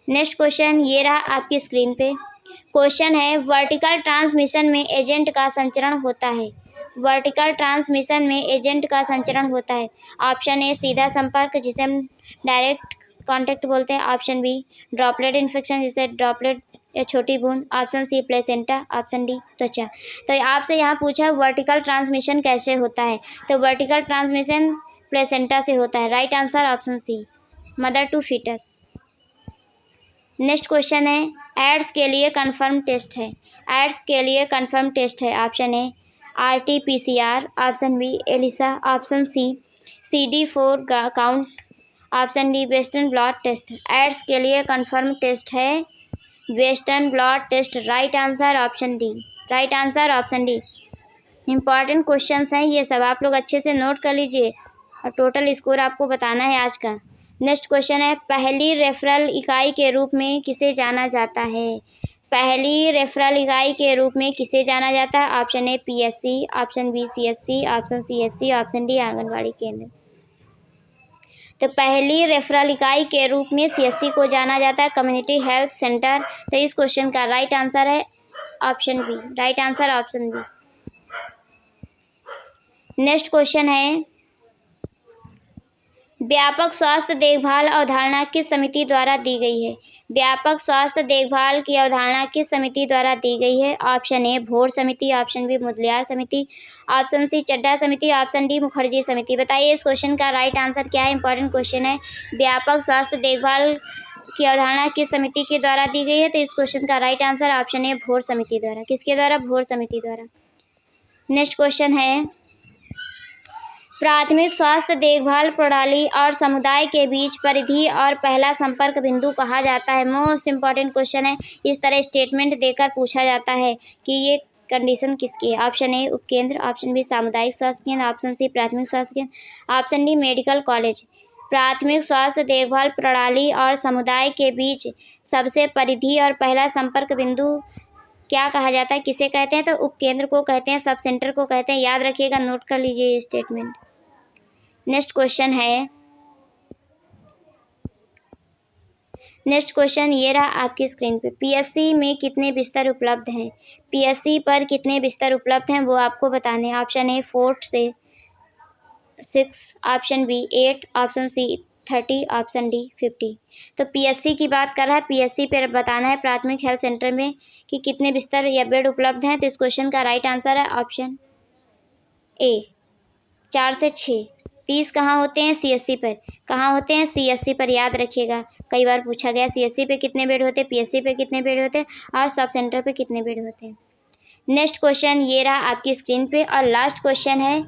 Next question ये रहा आपकी स्क्रीन पे। क्वेश्चन है वर्टिकल ट्रांसमिशन में एजेंट का संचरण होता है। वर्टिकल ट्रांसमिशन में एजेंट का संचरण होता है। ऑप्शन ए सीधा संपर्क जिसे हम डायरेक्ट कांटेक्ट बोलते हैं। ऑप्शन बी ड्रॉपलेट इन्फेक्शन जिसे ड्रॉपलेट या छोटी बूंद। Option C placenta. Option D त्वचा। तो आपसे यहाँ पूछा वर्टिकल ट्रांसमिशन कैसे होता है, तो वर्टिकल ट्रांसमिशन प्लेसेंटा से होता है। Right answer option C mother to fetus. Next question है एड्स के लिए कंफर्म टेस्ट है। एड्स के लिए कंफर्म टेस्ट है। Option A RT-PCR। Option B ELISA. Option C CD4 count. Option D western blot test. AIDS के लिए कंफर्म टेस्ट है western blot test. Right answer option D. Right answer option D. Important questions हैं ये सब, आप लोग अच्छे से नोट कर लीजिए और टोटल स्कोर आपको बताना है आज का। नेक्स्ट क्वेश्चन है पहली रेफरल इकाई के रूप में किसे जाना जाता है। पहली रेफरल इकाई के रूप में किसे जाना जाता है। Option A PSC। Option B CSC। Option CSC। Option D anganwadi केंद्र। तो पहली रेफरल इकाई के रूप में CSC को जाना जाता है, कम्युनिटी हेल्थ सेंटर। तो इस क्वेश्चन का राइट आंसर है option B. Right answer option B. Next question है व्यापक स्वास्थ्य देखभाल अवधारणा किस समिति द्वारा दी गई है। व्यापक स्वास्थ्य देखभाल की अवधारणा किस समिति द्वारा दी गई है। ऑप्शन ए भोर समिति। ऑप्शन बी मुदलियार समिति। ऑप्शन सी चड्ढा समिति। ऑप्शन डी मुखर्जी समिति। बताइए इस क्वेश्चन का राइट आंसर क्या है। इंपॉर्टेंट क्वेश्चन है व्यापक स्वास्थ्य देखभाल की अवधारणा किस समिति के द्वारा दी गई है। तो इस क्वेश्चन का राइट आंसर ऑप्शन ए भोर समिति द्वारा। किसके द्वारा। भोर समिति द्वारा। नेक्स्ट क्वेश्चन है प्राथमिक स्वास्थ्य देखभाल प्रणाली और समुदाय के बीच परिधि और पहला संपर्क बिंदु कहा जाता है। मोस्ट इम्पॉर्टेंट क्वेश्चन है, इस तरह स्टेटमेंट देकर पूछा जाता है कि ये कंडीशन किसकी है। ऑप्शन ए उपकेंद्र। ऑप्शन बी सामुदायिक स्वास्थ्य केंद्र। ऑप्शन सी प्राथमिक स्वास्थ्य केंद्र। Option D medical college. प्राथमिक स्वास्थ्य देखभाल प्रणाली और समुदाय के बीच सबसे परिधि और पहला संपर्क बिंदु क्या कहा जाता है, किसे कहते हैं। तो उपकेंद्र को कहते हैं, सब सेंटर को कहते हैं। याद रखिएगा, नोट कर लीजिए ये स्टेटमेंट। नेक्स्ट क्वेश्चन है नेक्स्ट क्वेश्चन ये रहा आपकी स्क्रीन पे। PSC में कितने बिस्तर उपलब्ध हैं। PSC पर कितने बिस्तर उपलब्ध हैं वो आपको बताने हैं। ऑप्शन ए 4 से 6। Option B 8। Option C 30। Option D 50। तो PSC की बात कर रहा है, PSC पर बताना है प्राथमिक हेल्थ सेंटर में कि कितने बिस्तर या बेड उपलब्ध हैं। तो इस क्वेश्चन का राइट आंसर है ऑप्शन ए 4 से 6। 30 कहाँ होते हैं। CSC पर। कहाँ होते हैं। CSC पर। याद रखिएगा, कई बार पूछा गया CSC पे कितने बेड होते हैं, PSC पे कितने बेड होते हैं और सब सेंटर पे कितने बेड होते हैं। नेक्स्ट क्वेश्चन ये रहा आपकी स्क्रीन पे और लास्ट क्वेश्चन है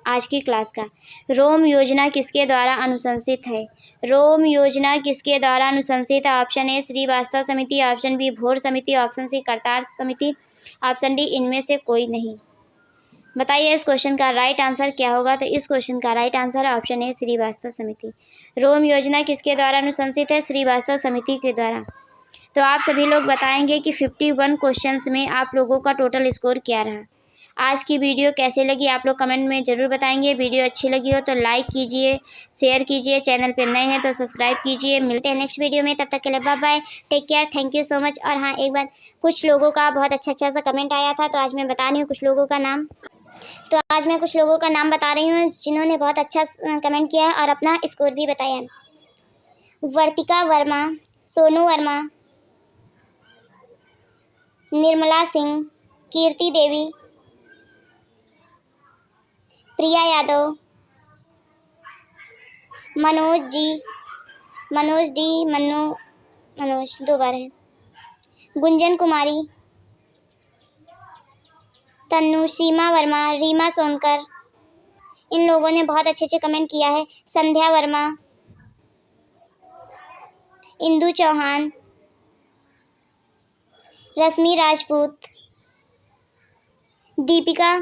आज की क्लास का। रोम योजना किसके द्वारा अनुशंसित है। रोम योजना किसके द्वारा अनुशंसित है। ऑप्शन ए श्रीवास्तव समिति। ऑप्शन बी भोर समिति। ऑप्शन सी करतार समिति। ऑप्शन डी इनमें से कोई नहीं। बताइए इस क्वेश्चन का राइट आंसर क्या होगा। तो इस क्वेश्चन का राइट आंसर है ऑप्शन ए श्रीवास्तव समिति। रोम योजना किसके द्वारा अनुशंसित है। श्रीवास्तव समिति के द्वारा। तो आप सभी लोग बताएंगे कि 51 क्वेश्चंस में आप लोगों का टोटल स्कोर क्या रहा। आज की वीडियो कैसे लगी आप लोग कमेंट में ज़रूर बताएंगे। वीडियो अच्छी लगी हो तो लाइक कीजिए, शेयर कीजिए, चैनल पर नए हैं तो सब्सक्राइब कीजिए। मिलते हैं नेक्स्ट वीडियो में, तब तक के लिए bye bye, take care, thank you so much. और हाँ, एक बार कुछ लोगों का बहुत अच्छा सा कमेंट आया था, तो आज मैं बता रही हूँ कुछ लोगों का नाम। तो आज मैं कुछ लोगों का नाम बता रही हूँ जिन्होंने बहुत अच्छा कमेंट किया है और अपना स्कोर भी बताया है। वर्तिका वर्मा, सोनू वर्मा, निर्मला सिंह, कीर्ति देवी, प्रिया यादव, मनोज जी, मनोज डी, मनोज 2 बार है, गुंजन कुमारी, तन्नू, सीमा वर्मा, रीमा सोनकर, इन लोगों ने बहुत अच्छे कमेंट किया है। संध्या वर्मा, इंदु चौहान, रश्मि राजपूत, दीपिका,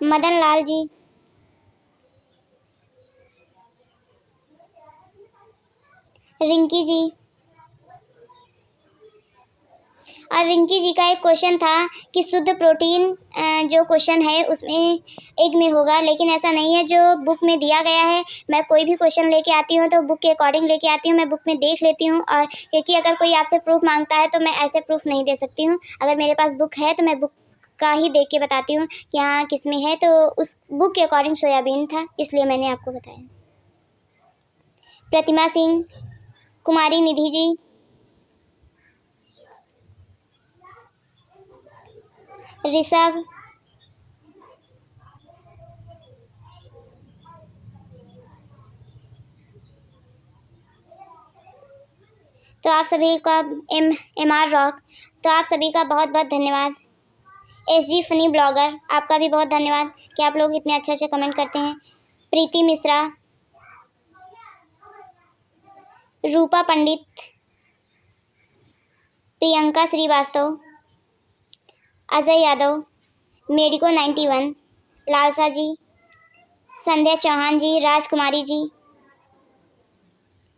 मदन लाल जी, रिंकी जी, और रिंकी जी का एक क्वेश्चन था कि शुद्ध प्रोटीन जो क्वेश्चन है उसमें एग में होगा, लेकिन ऐसा नहीं है। जो बुक में दिया गया है, मैं कोई भी क्वेश्चन लेके आती हूँ तो बुक के अकॉर्डिंग लेके आती हूँ। मैं बुक में देख लेती हूँ, और क्योंकि अगर कोई आपसे प्रूफ मांगता है तो मैं ऐसे प्रूफ नहीं दे सकती हूँ। अगर मेरे पास बुक है तो मैं बुक का ही देख के बताती हूँ कि हाँ किस में है। तो उस बुक के अकॉर्डिंग सोयाबीन था, इसलिए मैंने आपको बताया। प्रतिमा सिंह, कुमारी निधि जी, ऋषभ, तो आप सभी का MR रॉक, तो आप सभी का बहुत बहुत धन्यवाद। SG फनी ब्लॉगर, आपका भी बहुत धन्यवाद कि आप लोग इतने अच्छे कमेंट करते हैं। प्रीति मिश्रा, रूपा पंडित, प्रियंका श्रीवास्तव, अजय यादव, मेडिको 91, लालसा जी, संध्या चौहान जी, राजकुमारी जी,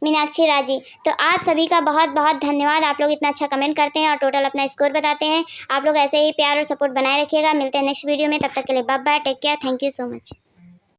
मीनाक्षी राजी, तो आप सभी का बहुत बहुत धन्यवाद। आप लोग इतना अच्छा कमेंट करते हैं और टोटल अपना स्कोर बताते हैं। आप लोग ऐसे ही प्यार और सपोर्ट बनाए रखिएगा। मिलते हैं नेक्स्ट वीडियो में, तब तक के लिए bye bye, take care, thank you so much.